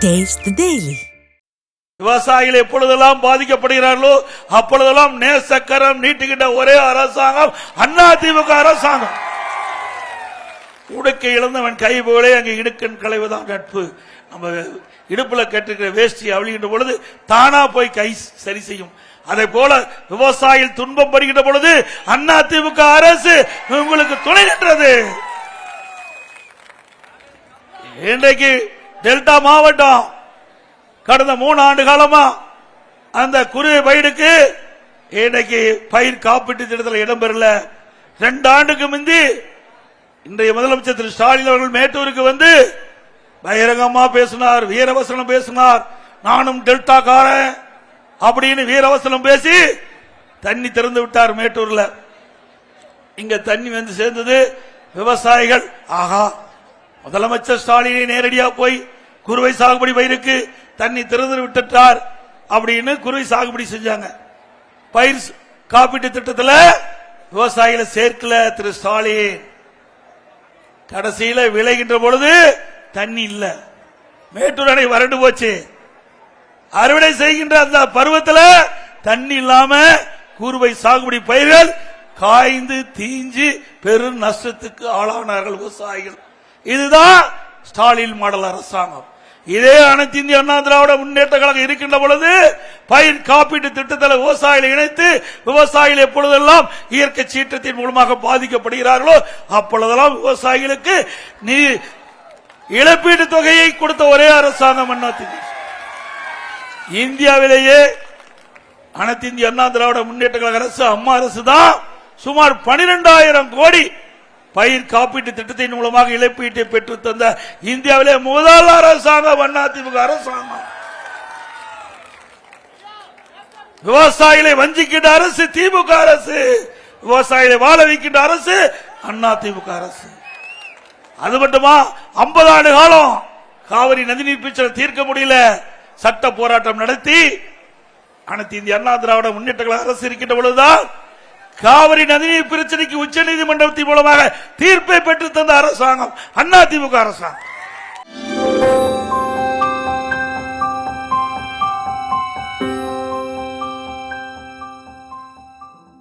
Taste the Daily. விவசாயிகள் எப்பொழுதெல்லாம் பாதிக்கப்படுகிறார்களோ அப்பொழுதெல்லாம் நேசக்கரம் நீட்டுகின்ற ஒரே அரசாங்கம் அதிமுக அரசாங்கம். உடுக்கை இழந்தவன் கை போலே அங்கே இடுக்கன் களைவதான் நட்பு. நம்ம இடுப்புல கேட்டிருக்கிற வேஷ்டி அழிகின்ற பொழுது தானா போய் கை சரி செய்யும். அதே போல விவசாயிகள் துன்பம் படுகின்ற பொழுது அதிமுக அரசு உங்களுக்கு துணை நின்றது. இன்றைக்கு டெல்டா மாவட்டம் கடந்த 3 ஆண்டு காலமா அந்த குறுவை பயிருக்கு இன்னைக்கு பயிர் காப்பீட்டு திட்டத்தில் இடம்பெறல. 2 ஆண்டுக்கு முந்தி இன்றைய முதலமைச்சர் திரு ஸ்டாலின் அவர்கள் மேட்டூருக்கு வந்து பகிரங்கமா பேசினார், வீரவசனம் பேசினார். நானும் டெல்டா காரன் அப்படின்னு வீரவசனம் பேசி தண்ணி திறந்து விட்டார் மேட்டூர்ல. இங்க தண்ணி வந்து சேர்ந்தது. விவசாயிகள் ஆகா முதலமைச்சர் ஸ்டாலினை நேரடியா போய் குறுவை சாகுபடி பயிருக்கு தண்ணி திறந்து விட்டார் அப்படின்னு குறுவை சாகுபடி செஞ்சாங்க. பயிர் காப்பீட்டு திட்டத்தில் விவசாயிகளை சேர்க்கல திரு ஸ்டாலின். கடைசியில விளைகின்ற பொழுது தண்ணி இல்ல, மேட்டூர் அணை வறண்டு போச்சு. அறுவடை செய்கின்ற அந்த பருவத்தில் தண்ணி இல்லாம குறுவை சாகுபடி பயிர்கள் காய்ந்து தீஞ்சு பெரும் நஷ்டத்துக்கு ஆளானார்கள் விவசாயிகள். இதுதான் ஸ்டாலின் மாடல் அரசாங்கம். இதே அனைத்து இந்திய அண்ணா திராவிட முன்னேற்ற கழகம் இருக்கின்ற பொழுது பயிர் காப்பீட்டு திட்டத்தில் விவசாயிகளை இணைத்து விவசாயிகள் எப்பொழுதெல்லாம் இயற்கை சீற்றத்தின் மூலமாக பாதிக்கப்படுகிறார்களோ அப்பொழுதெல்லாம் விவசாயிகளுக்கு இழப்பீட்டு தொகையை கொடுத்த ஒரே அரசாங்கம் அதிமுக. இந்தியாவிலேயே அனைத்து இந்திய அண்ணா திராவிட முன்னேற்ற கழக அரசு அம்மா அரசு தான் சுமார் 12,000 கோடி பயிர் காப்பீட்டு திட்டத்தின் மூலமாக இழப்பீட்டை பெற்று தந்த இந்தியாவிலே முதல் அரசாங்கம் அதிமுக அரசாங்கம். விவசாயிகளை வஞ்சிக்கின்ற அரசு திமுக அரசு, விவசாயிகளை வாழ வைக்கின்ற அரசு அதிமுக அரசு. அது மட்டுமா 50 ஆண்டு காலம் காவிரி நதிநீர் பிரச்சனை தீர்க்க முடியல, சட்ட போராட்டம் நடத்தி அனைத்து இந்திய அண்ணா திராவிட முன்னேற்ற கழக அரசு இருக்கின்ற பொழுதுதான் காவிரி நதிநீர் பிரச்சனைக்கு உச்ச நீதிமன்றத்தின் மூலமாக தீர்ப்பை பெற்று தந்த அரசாங்கம் அதிமுக அரசாங்கம்.